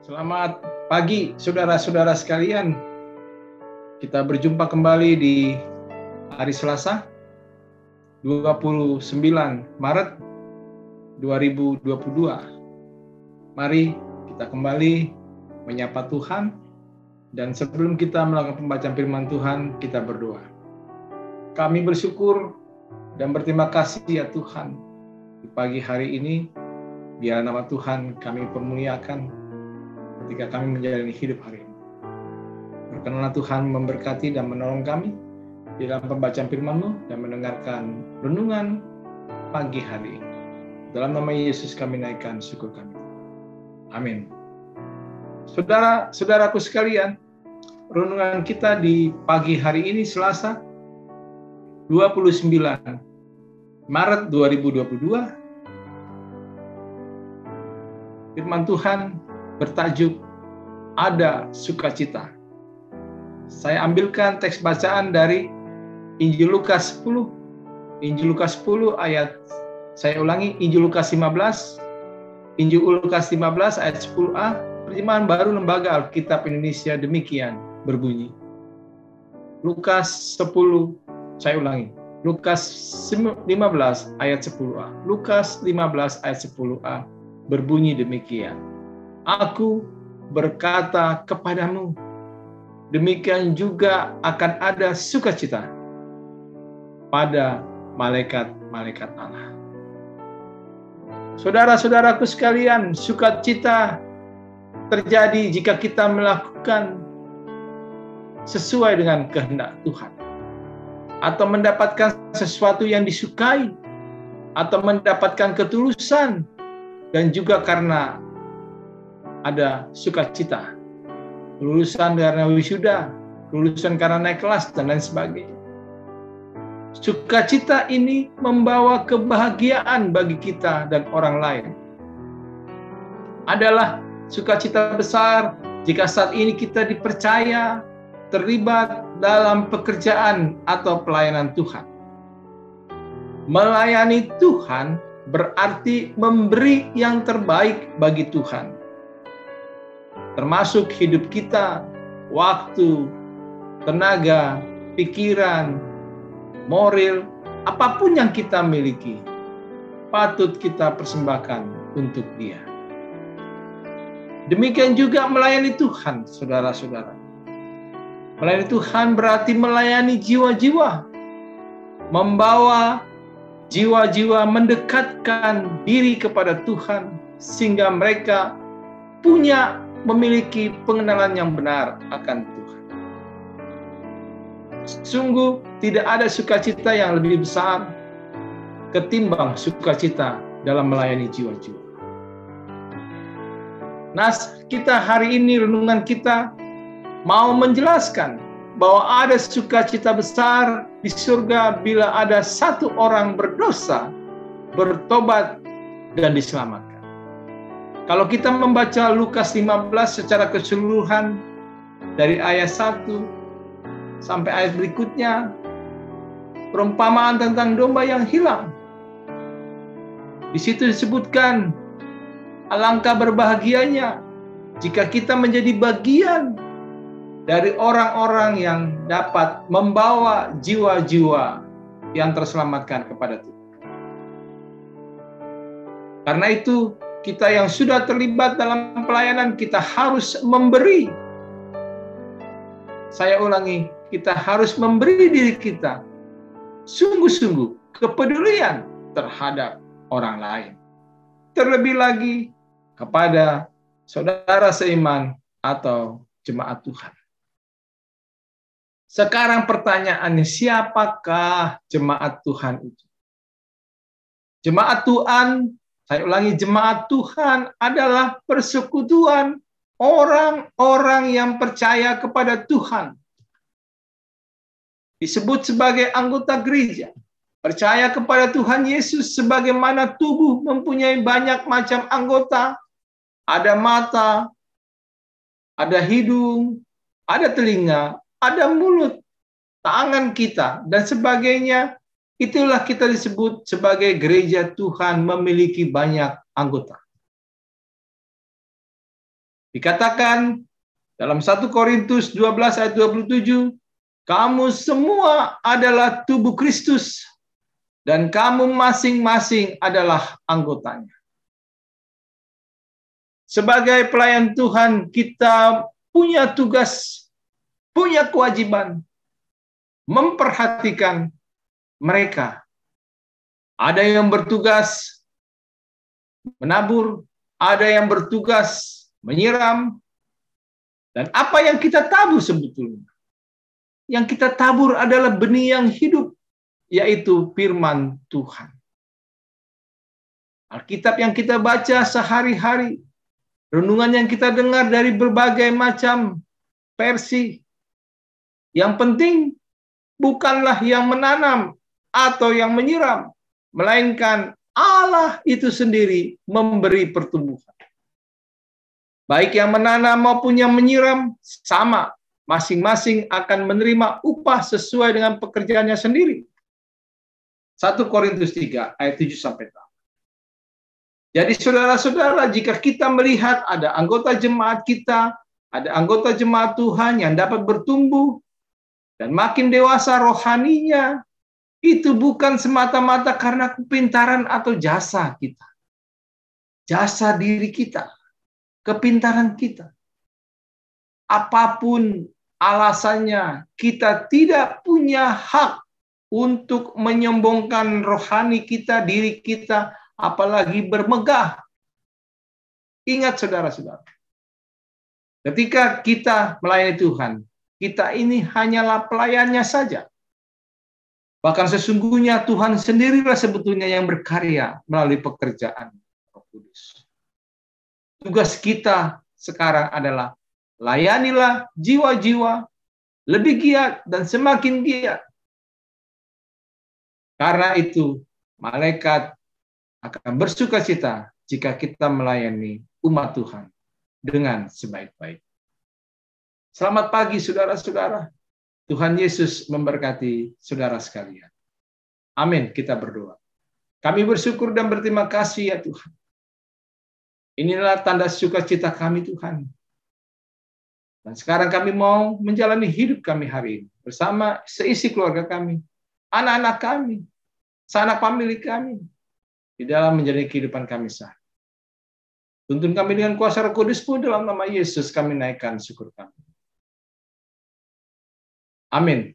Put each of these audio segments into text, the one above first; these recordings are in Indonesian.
Selamat pagi saudara-saudara sekalian. Kita berjumpa kembali di hari Selasa 29 Maret 2022. Mari kita kembali menyapa Tuhan, dan sebelum kita melakukan pembacaan firman Tuhan, kita berdoa. Kami bersyukur dan berterima kasih ya Tuhan, di pagi hari ini biar nama Tuhan kami permuliakan ketika kami menjalani hidup hari ini. Berkenanlah Tuhan memberkati dan menolong kami di dalam pembacaan firman-Mu dan mendengarkan renungan pagi hari ini. Dalam nama Yesus kami naikkan syukur kami. Amin. Saudara-saudaraku sekalian, renungan kita di pagi hari ini Selasa 29 Maret 2022. Firman Tuhan bertajuk Ada Sukacita. Saya ambilkan teks bacaan dari Injil Lukas 10. Injil Lukas 10 ayat, saya ulangi, Injil Lukas 15. Injil Lukas 15 ayat 10a, terjemahan baru Lembaga Alkitab Indonesia demikian berbunyi. Lukas 10, saya ulangi. Lukas 15 ayat 10a. Lukas 15 ayat 10a berbunyi demikian. Aku berkata kepadamu, demikian juga akan ada sukacita pada malaikat-malaikat Allah. Saudara-saudaraku sekalian, sukacita terjadi jika kita melakukan sesuai dengan kehendak Tuhan, atau mendapatkan sesuatu yang disukai, atau mendapatkan ketulusan, dan juga karena ada sukacita, lulusan karena wisuda, lulusan karena naik kelas, dan lain sebagainya. Sukacita ini membawa kebahagiaan bagi kita dan orang lain. Adalah sukacita besar jika saat ini kita dipercaya terlibat dalam pekerjaan atau pelayanan Tuhan. Melayani Tuhan berarti memberi yang terbaik bagi Tuhan, termasuk hidup kita, waktu, tenaga, pikiran, moral, apapun yang kita miliki, patut kita persembahkan untuk Dia. Demikian juga melayani Tuhan, saudara-saudara. Melayani Tuhan berarti melayani jiwa-jiwa, membawa jiwa-jiwa mendekatkan diri kepada Tuhan, sehingga mereka memiliki pengenalan yang benar akan Tuhan. Sungguh tidak ada sukacita yang lebih besar ketimbang sukacita dalam melayani jiwa-jiwa. Nah, kita hari ini, renungan kita mau menjelaskan bahwa ada sukacita besar di surga bila ada satu orang berdosa bertobat dan diselamatkan. Kalau kita membaca Lukas 15 secara keseluruhan dari ayat 1 sampai ayat berikutnya, perumpamaan tentang domba yang hilang. Di situ disebutkan alangkah berbahagianya jika kita menjadi bagian dari orang-orang yang dapat membawa jiwa-jiwa yang terselamatkan kepada Tuhan. Karena itu, kita yang sudah terlibat dalam pelayanan, kita harus memberi. Saya ulangi, kita harus memberi diri kita sungguh-sungguh kepedulian terhadap orang lain. Terlebih lagi kepada saudara seiman atau jemaat Tuhan. Sekarang pertanyaannya, siapakah jemaat Tuhan itu? Jemaat Tuhan, saya ulangi, jemaat Tuhan adalah persekutuan orang-orang yang percaya kepada Tuhan. Disebut sebagai anggota gereja. Percaya kepada Tuhan Yesus sebagaimana tubuh mempunyai banyak macam anggota. Ada mata, ada hidung, ada telinga, ada mulut, tangan kita, dan sebagainya. Itulah kita disebut sebagai gereja Tuhan memiliki banyak anggota. Dikatakan dalam 1 Korintus 12 ayat 27, kamu semua adalah tubuh Kristus dan kamu masing-masing adalah anggotanya. Sebagai pelayan Tuhan, kita punya tugas, punya kewajiban memperhatikan mereka. Ada yang bertugas menabur, ada yang bertugas menyiram, dan apa yang kita tabur sebetulnya? Yang kita tabur adalah benih yang hidup, yaitu firman Tuhan. Alkitab yang kita baca sehari-hari, renungan yang kita dengar dari berbagai macam versi. Yang penting bukanlah yang menanam atau yang menyiram, melainkan Allah itu sendiri memberi pertumbuhan. Baik yang menanam maupun yang menyiram sama, masing-masing akan menerima upah sesuai dengan pekerjaannya sendiri. 1 Korintus 3 ayat 7-8. Jadi saudara-saudara, jika kita melihat ada anggota jemaat kita, ada anggota jemaat Tuhan yang dapat bertumbuh dan makin dewasa rohaninya, itu bukan semata-mata karena kepintaran atau jasa kita. Jasa diri kita, kepintaran kita. Apapun alasannya, kita tidak punya hak untuk menyombongkan rohani kita, diri kita, apalagi bermegah. Ingat saudara-saudara, ketika kita melayani Tuhan, kita ini hanyalah pelayannya saja. Bahkan sesungguhnya Tuhan sendirilah sebetulnya yang berkarya melalui pekerjaan Roh Kudus. Tugas kita sekarang adalah layanilah jiwa-jiwa lebih giat dan semakin giat. Karena itu, malaikat akan bersukacita jika kita melayani umat Tuhan dengan sebaik-baik. Selamat pagi saudara-saudara. Tuhan Yesus memberkati saudara sekalian. Amin, kita berdoa. Kami bersyukur dan berterima kasih ya Tuhan. Inilah tanda sukacita kami Tuhan. Dan sekarang kami mau menjalani hidup kami hari ini bersama seisi keluarga kami, anak-anak kami, sanak famili kami, di dalam menjalani kehidupan kami sehari. Tuntun kami dengan kuasa Roh Kudus pun dalam nama Yesus kami naikkan syukur kami. Amin.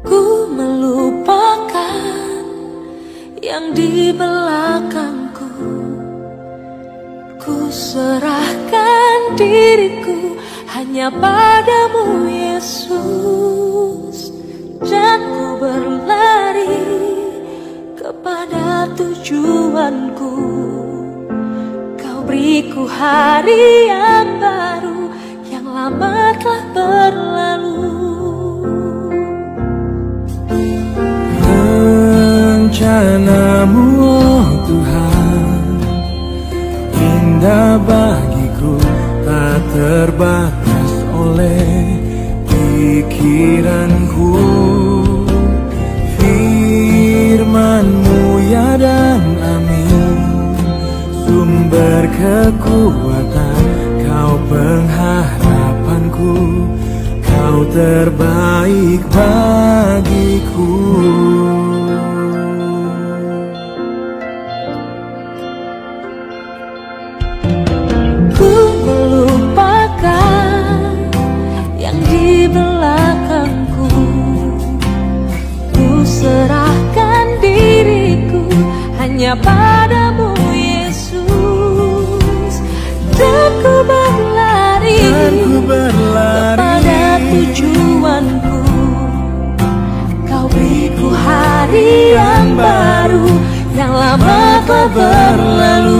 Ku melupakan yang di belakangku, ku serahkan diriku hanya padamu Yesus, dan ku berlari kepada tujuanku. Kau beriku hari yang baru, yang lama telah berlalu. Rencanamu oh Tuhan, indah bagiku, tak terbatas oleh pikiranku. Firman-Mu ya dan amin, sumber kekuatan, Kau pengharapanku, Kau terbaik bagiku. Ku melupakan yang di belakangku, ku serahkan diriku hanya padamu Yesus, dan ku berlari kepada tujuanku. Kau beriku hari yang baru, yang lama telah berlalu.